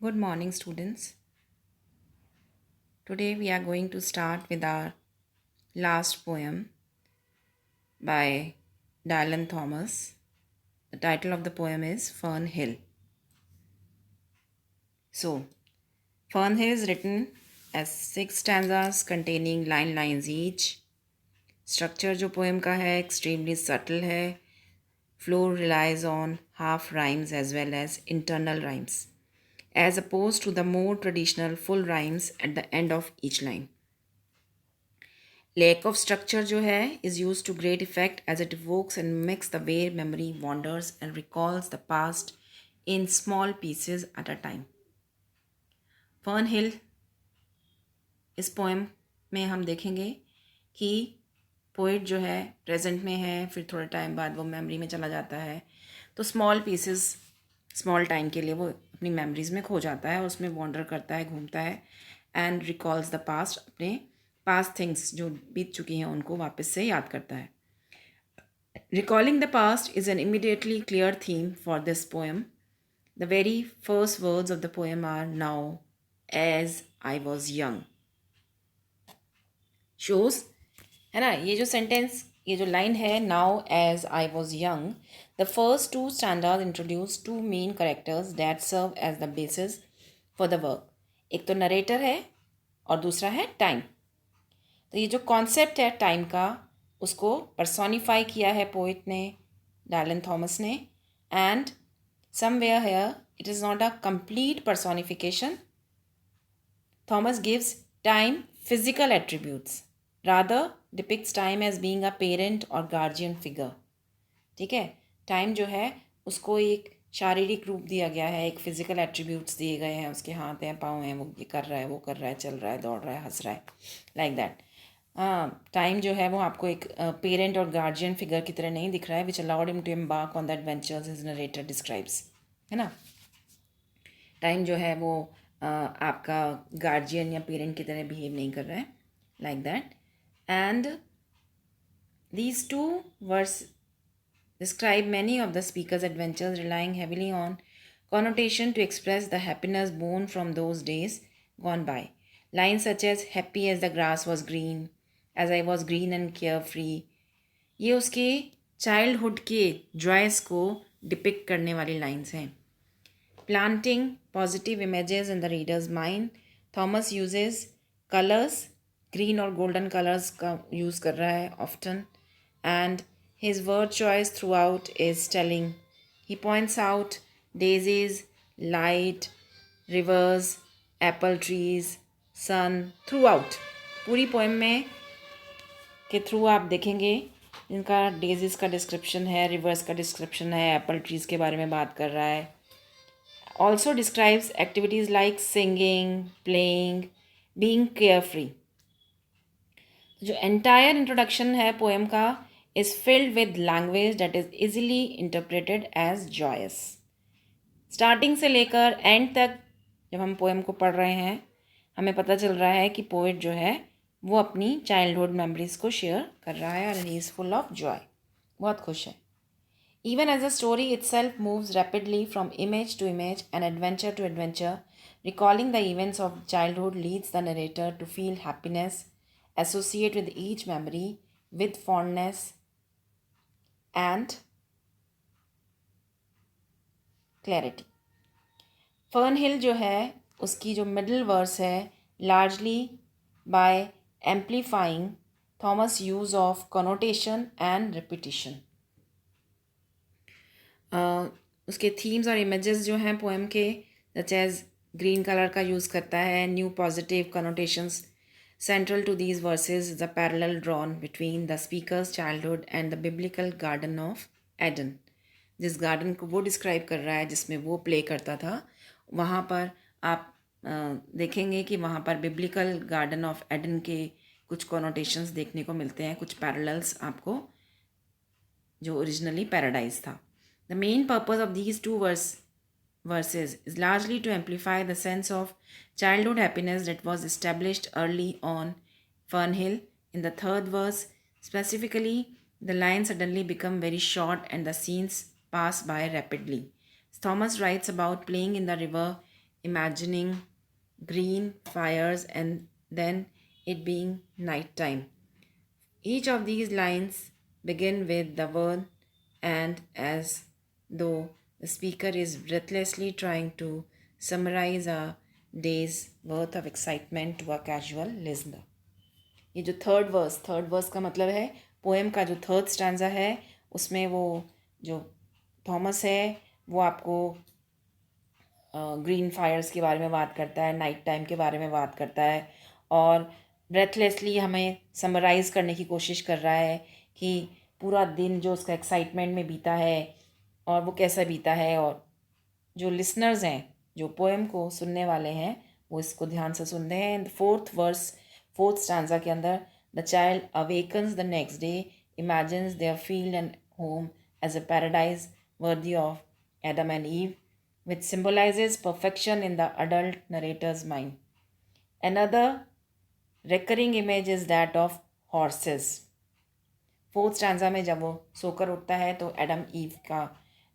Good morning, students. Today we are going to start with our last poem by Dylan Thomas. The title of the poem is Fern Hill. So, Fern Hill is written as 6 stanzas containing 9 lines each. Structure जो poem का है extremely subtle है. Flow relies on half rhymes as well as internal rhymes, as opposed to the more traditional full rhymes at the end of each line. Lack of structure जो है is used to great effect as it evokes and mimics the way memory wanders and recalls the past in small pieces at a time. Fern Hill इस poem में हम देखेंगे कि poet जो है present में है, फिर थोड़े टाइम बाद वो मेमोरी में चला जाता है, तो स्मॉल पीसेस स्मॉल टाइम के लिए वो अपनी मेमोरीज में खो जाता है, उसमें वॉन्डर करता है, घूमता है एंड रिकॉल्स द पास्ट, अपने पास्ट थिंग्स जो बीत चुकी हैं उनको वापस से याद करता है. Recalling the past is an immediately clear theme for this poem. The very first words of the poem are now as I was young. Shows है ना, ये जो सेंटेंस, ये जो लाइन है now as I was young, the first two standard introduce two main characters that serve as the basis for the work. एक तो narrator है और दूसरा है टाइम. तो ये जो कॉन्सेप्ट है टाइम का, उसको पर्सोनिफाई किया है पोइट ने, डायलन थॉमस ने. And somewhere here it is not a complete personification. Thomas gives time physical attributes, rather depicts time as being a parent और गार्जियन फिगर. ठीक है, टाइम जो है उसको एक शारीरिक रूप दिया गया है, एक फिजिकल एट्रीब्यूट्स दिए गए हैं, उसके हाथ हैं, पाँव हैं, वो ये कर रहा है, वो कर रहा है, चल रहा है, दौड़ रहा है, हंस रहा है, लाइक दैट. हाँ, टाइम जो है वो आपको एक पेरेंट और गार्जियन फिगर की तरह नहीं दिख रहा है, which allowed him to embark on the adventures his narrator describes. है ना, टाइम जो है वो आपका गार्जियन या पेरेंट की तरह बिहेव नहीं कर रहा है, like that. And these two verse describe many of the speaker's adventures, relying heavily on connotation to express the happiness born from those days gone by. Lines such as happy as the grass was green, as I was green and carefree, ये उसके childhood के Joyce को depict करने वाली lines हैं. Planting positive images in the readers mind, Thomas uses colours, green और golden colours का use कर रहा है often. And his word choice throughout is telling. He points out daisies, light, rivers, apple trees, sun throughout. पूरी poem में के through आप देखेंगे इनका डेजीज का डिस्क्रिप्शन है, रिवर्स का डिस्क्रिप्शन है, एप्पल ट्रीज के बारे में बात कर रहा है. Also describes activities like singing, playing, being carefree. जो एंटायर इंट्रोडक्शन है पोएम का is filled with language that is easily interpreted as joyous. Starting से लेकर एंड तक जब हम पोएम को पढ़ रहे हैं, हमें पता चल रहा है कि पोएट जो है वो अपनी चाइल्डहुड मेमोरीज को शेयर कर रहा है और he is full of Joy, बहुत खुश है. Even as the story itself moves rapidly from image to image and adventure to adventure, recalling the events of childhood leads the narrator to feel happiness, associate with each memory with fondness and clarity. Fern Hill जो है उसकी जो middle verse है, largely by amplifying Thomas use of connotation and repetition. उसके themes और images जो हैं poem के, सच एज ग्रीन कलर का यूज़ करता है, new positive connotations. Central to these verses is a parallel drawn between the speaker's childhood and the biblical garden of Eden. जिस garden को वो डिस्क्राइब कर रहा है जिसमें वो प्ले करता था, वहाँ पर आप देखेंगे कि वहाँ पर बिब्लिकल गार्डन ऑफ एडन के कुछ कॉनोटेशंस देखने को मिलते हैं, कुछ पैरेलल्स आपको, जो ओरिजिनली पैराडाइज था. The main purpose of these two verses is largely to amplify the sense of childhood happiness that was established early on Fern Hill. In the third verse, specifically, the lines suddenly become very short and the scenes pass by rapidly. Thomas writes about playing in the river, imagining green fires and then it being night time. Each of these lines begin with the word and, as though the speaker is breathlessly trying to summarize a day's worth of excitement to a casual listener. ये जो third verse का मतलब है poem का जो third stanza है, उसमें वो जो थॉमस है वो आपको ग्रीन फायर्स के बारे में बात करता है, नाइट टाइम के बारे में बात करता है और ब्रेथलेसली हमें समराइज़ करने की कोशिश कर रहा है कि पूरा दिन जो उसका एक्साइटमेंट में बीता है और वो कैसा बीता है, और जो लिसनर्स हैं, जो पोएम को सुनने वाले हैं, वो इसको ध्यान से सुनते हैं. इन द फोर्थ स्टैंजा के अंदर the child awakens the next day, imagines their field and home as a paradise worthy of Adam and Eve, which symbolizes perfection in the adult narrator's mind. Another recurring image is that of horses. Fourth stanza में जब वो सोकर उठता है तो Adam ewe का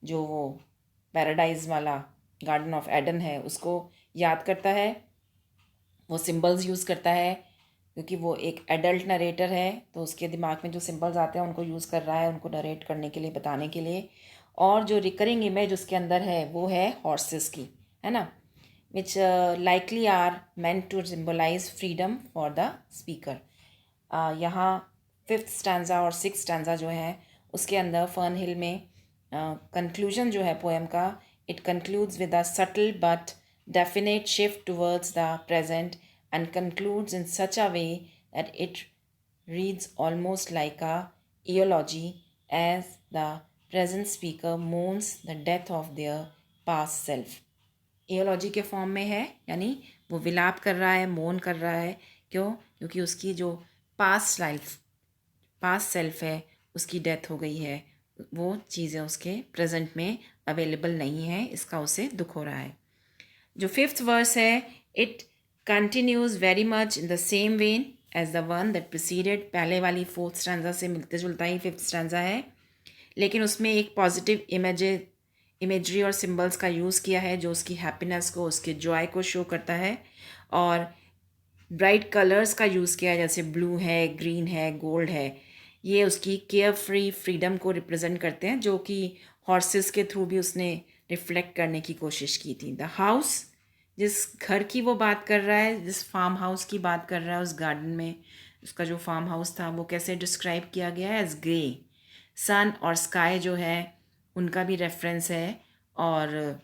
जो वो पैराडाइज वाला गार्डन ऑफ एडन है उसको याद करता है. वो सिंबल्स यूज़ करता है क्योंकि वो एक एडल्ट नरेटर है, तो उसके दिमाग में जो सिंबल्स आते हैं उनको यूज़ कर रहा है, उनको नरेट करने के लिए, बताने के लिए. और जो रिकरिंग इमेज उसके अंदर है वो है हॉर्सेस की, है ना, which likely are meant to symbolise freedom for the speaker. यहाँ फिफ्थ स्टैंजा और सिक्स स्टैंजा जो है उसके अंदर फर्न हिल में कंक्लूजन जो है पोएम का, it concludes with a subtle but definite shift towards the present and concludes in such a way that it reads almost like a eulogy as the present speaker mourns the death of their past self. एयोलॉजी के form में है, यानी वो विलाप कर रहा है, मौन कर रहा है. क्यों? क्योंकि उसकी जो पास्ट सेल्फ है उसकी डेथ हो गई है, वो चीज़ें उसके प्रेजेंट में अवेलेबल नहीं है, इसका उसे दुख हो रहा है. जो फिफ्थ वर्स है, it continues very much in the same vein as the one that preceded. पहले वाली फोर्थ स्टैंजा से मिलते जुलता ही फिफ्थ स्टैंजा है, लेकिन उसमें एक पॉजिटिव इमेजरी और सिंबल्स का यूज़ किया है जो उसकी हैप्पीनेस को, उसके जॉय को शो करता है. और ब्राइट कलर्स का यूज़ किया है, जैसे ब्लू है, ग्रीन है, गोल्ड है. ये उसकी केयर फ्री फ्रीडम को रिप्रेजेंट करते हैं, जो कि हॉर्सेस के थ्रू भी उसने रिफ्लेक्ट करने की कोशिश की थी. द हाउस, जिस घर की वो बात कर रहा है, जिस फार्म हाउस की बात कर रहा है, उस गार्डन में उसका जो फार्म हाउस था वो कैसे डिस्क्राइब किया गया है, एज ग्रे. सन और स्काई जो है उनका भी रेफरेंस है. और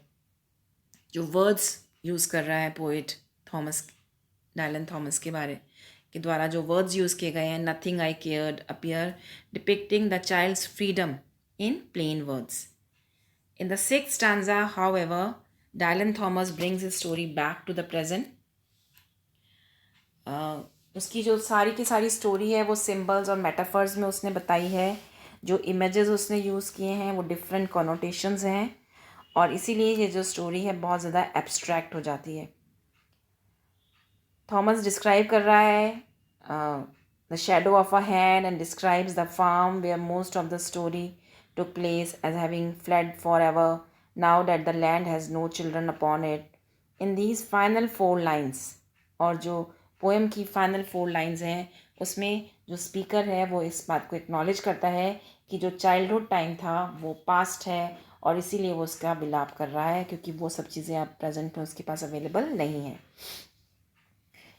जो वर्ड्स यूज़ कर रहा है पोइट डायलन थॉमस के बारे के द्वारा जो वर्ड्स यूज़ किए गए हैं, nothing I cared appear, depicting the child's freedom in plain words. In the sixth stanza, however, Dylan Thomas brings his story back to the present. उसकी जो सारी की सारी स्टोरी है वो सिंबल्स और मेटाफर्स में उसने बताई है. जो इमेजेस उसने यूज़ किए हैं वो डिफरेंट कॉनोटेशंस हैं, और इसीलिए ये जो स्टोरी है बहुत ज़्यादा एब्स्ट्रैक्ट हो जाती है. थॉमस डिस्क्राइब कर रहा है the shadow of a hand and describes the farm where most of the story took place as having fled forever now that the land has no children upon it. In these final 4 lines, और जो poem की final 4 lines हैं उसमें जो speaker है वो इस बात को एक्नॉलेज करता है कि जो चाइल्डहुड टाइम था वो पास्ट है, और इसीलिए वो उसका विलाप कर रहा है क्योंकि वो सब चीज़ें अब प्रेजेंट में उसके पास अवेलेबल नहीं हैं.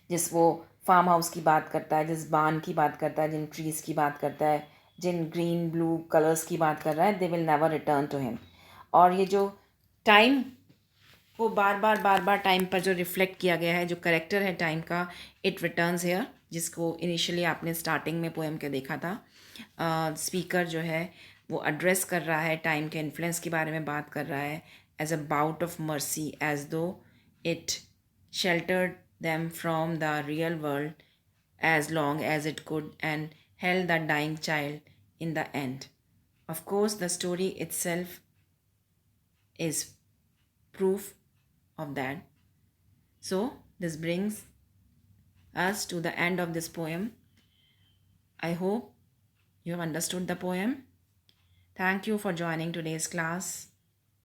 जिस वो फार्म हाउस की बात करता है, जिस बान की बात करता है, जिन ट्रीज़ की बात करता है, जिन ग्रीन ब्लू कलर्स की बात कर रहा है, they will never return to him. और ये जो टाइम को बार बार टाइम पर जो रिफ्लेक्ट किया गया है, जो करेक्टर है टाइम का, इट रिटर्न्स हेयर, जिसको इनिशियली आपने स्टार्टिंग में पोएम के देखा था. स्पीकर जो है वो एड्रेस कर रहा है, टाइम के इन्फ्लुएंस के बारे में बात कर रहा है, as a bout of mercy, as though it sheltered them from the real world as long as it could and held the dying child in the end. Of course, the story itself is proof of that. So, this brings us to the end of this poem. I hope you have understood the poem. Thank you for joining today's class.